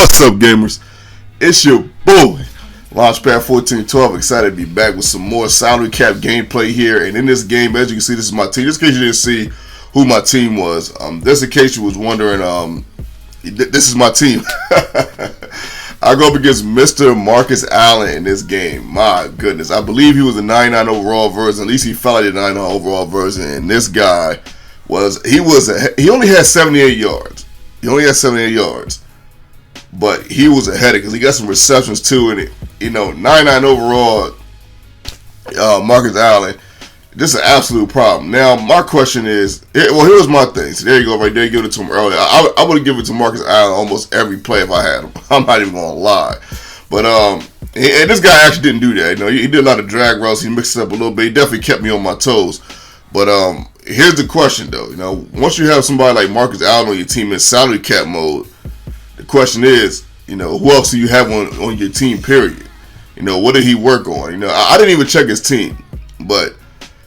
What's up, gamers? It's your boy, Launchpad 1412. Excited to be back with some more salary cap gameplay here. And in this game, as you can see, this is my team. Just in case you didn't see who my team was, just in case you was wondering, this is my team. I go up against Mr. Marcus Allen in this game. My goodness, I believe he was a 99 overall version. At least he felt like a 99 overall version. And this guy he only had 78 yards. He only had 78 yards. But he was ahead because he got some receptions too, and 99 overall, Marcus Allen, just an absolute problem. Now my question is, here was my thing. So there you go, right there. Give it to him earlier. I would have given it to Marcus Allen almost every play if I had him. I'm not even gonna lie, but and this guy actually didn't do that. He did a lot of drag routes. He mixed it up a little bit. He definitely kept me on my toes. But here's the question though. Once you have somebody like Marcus Allen on your team in salary cap mode. The question is, who else do you have on your team, period? What did he work on? I didn't even check his team, but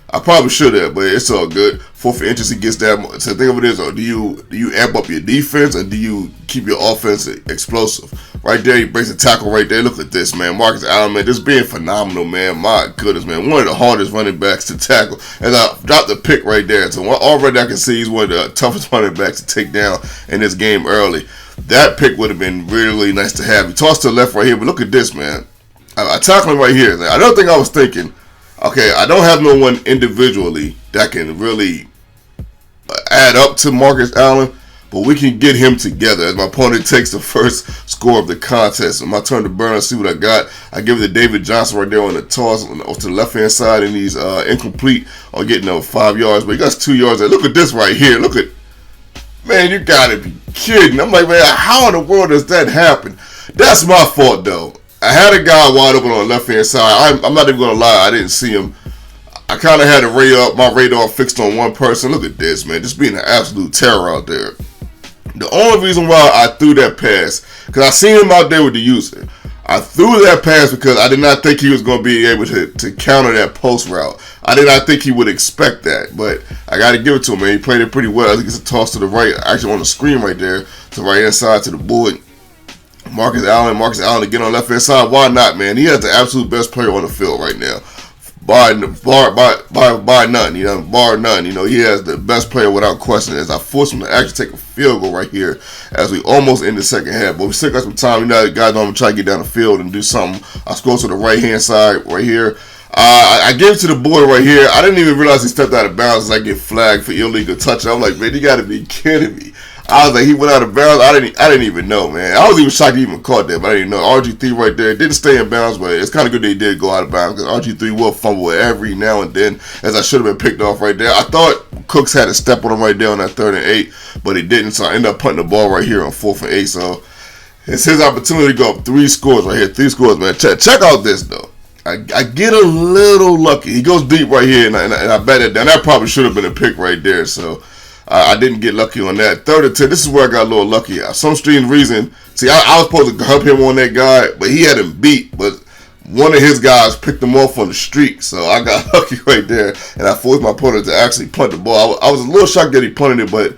I probably should have, but it's all good. 4th interest, he gets that. So the thing of it is, do you amp up your defense or do you keep your offense explosive? Right there, he breaks a tackle right there. Look at this, man. Marcus Allen, man, just being phenomenal, man. My goodness, man. One of the hardest running backs to tackle. And I dropped the pick right there. So already I can see he's one of the toughest running backs to take down in this game early. That pick would have been really nice to have. He tossed to the left right here, but look at this, man. I tackle him right here. Another thing I was thinking, okay, I don't have no one individually that can really add up to Marcus Allen, but we can get him together as my opponent takes the first score of the contest. So my turn to burn and see what I got. I give it to David Johnson right there on the toss to the left-hand side, and he's incomplete on getting 5 yards, but he got 2 yards there. Look at this right here. Look at, man, you gotta be kidding. I'm like, man, how in the world does that happen? That's my fault, though. I had a guy wide open on the left-hand side. I'm not even going to lie. I didn't see him. I kind of had my radar fixed on one person. Look at this, man. Just being an absolute terror out there. The only reason why I threw that pass, because I seen him out there with the user. I threw that pass because I did not think he was going to be able to counter that post route. I did not think he would expect that, but I got to give it to him, man. He played it pretty well. I think it's a toss to the right, actually on the screen right there, to the right-hand side to the board. Marcus Allen to get on the left-hand side. Why not, man? He has the absolute best player on the field right now. Bar none, bar none. He has the best player without question. As I force him to actually take a field goal right here as we almost end the second half. But we still got some time. The guys don't try to get down the field and do something. I scroll to the right-hand side right here. I gave it to the boy right here. I didn't even realize he stepped out of bounds as I get flagged for illegal touch. I'm like, man, you got to be kidding me. I was like, he went out of bounds. I didn't even know, man. I was even shocked he even caught that, but I didn't know. RG3 right there didn't stay in bounds, but it's kind of good that he did go out of bounds because RG3 will fumble every now and then, as I should have been picked off right there. I thought Cooks had a step on him right there on that 3rd and 8, but he didn't, so I ended up punting the ball right here on 4th and 8. So it's his opportunity to go up 3 scores right here. 3 scores, man. Check out this, though. I get a little lucky. He goes deep right here, and I bet it down. That probably should have been a pick right there, so I didn't get lucky on that. 3rd and 10, this is where I got a little lucky. Some strange reason, see, I was supposed to help him on that guy, but he had him beat, but one of his guys picked him off on the streak, so I got lucky right there, and I forced my opponent to actually punt the ball. I was a little shocked that he punted it, but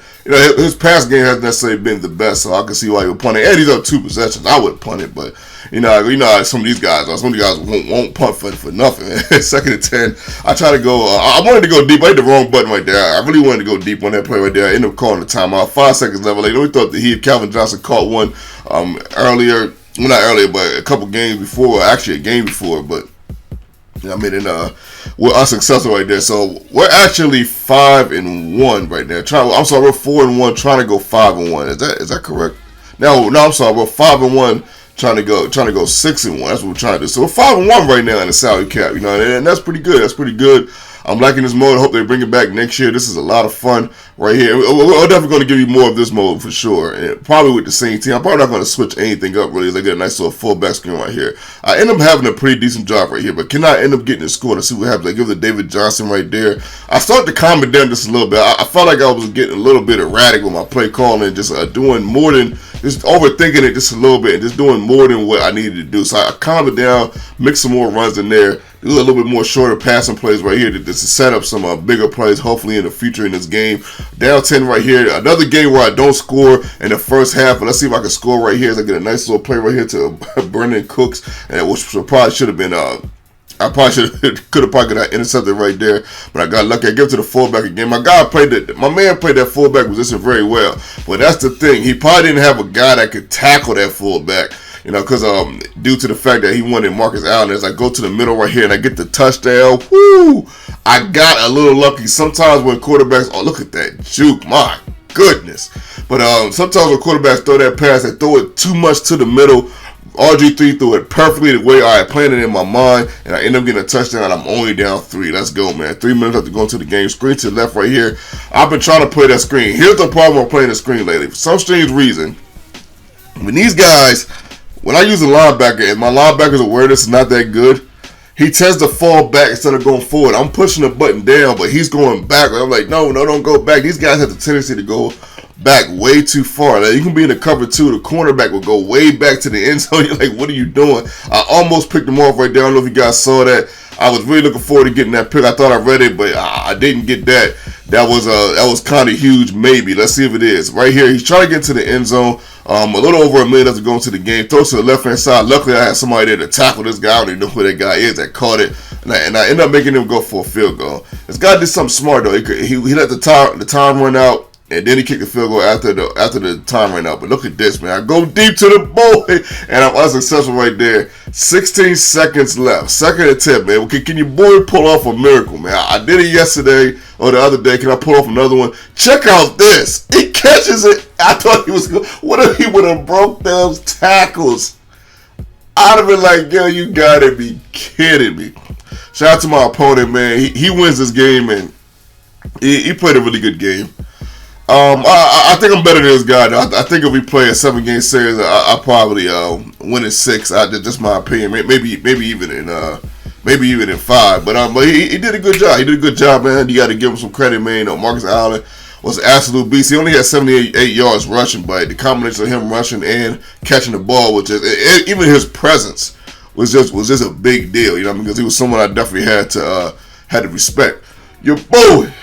his pass game hasn't necessarily been the best, so I can see why he would punt it. And he's up 2 possessions. I would punt it, but you know how some of these guys are. Some of these guys won't punt for nothing. 2nd and 10. I try to go. I wanted to go deep. I hit the wrong button right there. I really wanted to go deep on that play right there. I ended up calling the timeout. 5 seconds left. We thought that Calvin Johnson caught one earlier. Well, not earlier, but a couple games before. Actually, a game before, but. We're unsuccessful right there. So we're actually 5-1 right now. We're 4-1, trying to go 5-1. Is that correct? No, I'm sorry. We're 5-1, trying to go 6-1. That's what we're trying to do. So we're 5-1 right now in the salary cap. And that's pretty good. That's pretty good. I'm liking this mode. I hope they bring it back next year. This is a lot of fun right here. We're definitely going to give you more of this mode for sure. And probably with the same team. I'm probably not going to switch anything up really as I get a nice little fullback screen right here. I end up having a pretty decent job right here, but can I end up getting a score to see what happens? I give it to David Johnson right there. I started to calm it down just a little bit. I felt like I was getting a little bit erratic with my play calling, just doing more than just overthinking it just a little bit, and just doing more than what I needed to do. So I calmed it down, mix some more runs in there, do a little bit more shorter passing plays right here to set up some bigger plays, hopefully in the future in this game. Down 10 right here. Another game where I don't score in the first half, but let's see if I can score right here as I get a nice little play right here to Brendan Cooks, and which probably should have been I probably could have probably got intercepted right there, but I got lucky. I give it to the fullback again. My man played that fullback position very well, but that's the thing. He probably didn't have a guy that could tackle that fullback, because due to the fact that he wanted Marcus Allen. As I go to the middle right here and I get the touchdown, whoo! I got a little lucky. Sometimes when quarterbacks, oh look at that juke, my goodness! But sometimes when quarterbacks throw that pass, they throw it too much to the middle. RG3 threw it perfectly the way I had planned it in my mind, and I end up getting a touchdown. I'm only down 3. Let's go, man. 3 minutes after going to the game. Screen to the left right here. I've been trying to play that screen. Here's the problem with playing the screen lately. For some strange reason, when these guys, when I use a linebacker and my linebacker's awareness is not that good, he tends to fall back instead of going forward. I'm pushing the button down, but he's going back. I'm like, no, don't go back. These guys have the tendency to go back way too far. Like, you can be in the cover 2. The cornerback will go way back to the end zone. You're like, what are you doing? I almost picked him off right there. I don't know if you guys saw that. I was really looking forward to getting that pick. I thought I read it, but I didn't get that. That was kind of huge, maybe. Let's see if it is. Right here, he's trying to get to the end zone. A little over a minute after going to the game. Throws to the left-hand side. Luckily, I had somebody there to tackle this guy. I don't even know who that guy is that caught it. And I ended up making him go for a field goal. This guy did something smart, though. He let the time run out. And then he kicked the field goal after the time ran out. But look at this, man. I go deep to the boy, and I'm unsuccessful right there. 16 seconds left. Second attempt, man. Can your boy pull off a miracle, man? I did it yesterday or the other day. Can I pull off another one? Check out this. He catches it. I thought he was going. What if he would have broke those tackles? I'd have been like, yo, you gotta be kidding me. Shout out to my opponent, man. He wins this game, and he played a really good game. I think I'm better than this guy. I think if we play a 7-game series, I'll probably win in 6. Just my opinion. Maybe even in 5. But he did a good job. He did a good job, man. You got to give him some credit, man. Marcus Allen was an absolute beast. He only had 78 yards rushing, but the combination of him rushing and catching the ball, even his presence was just a big deal. Because he was someone I definitely had to respect. Your boy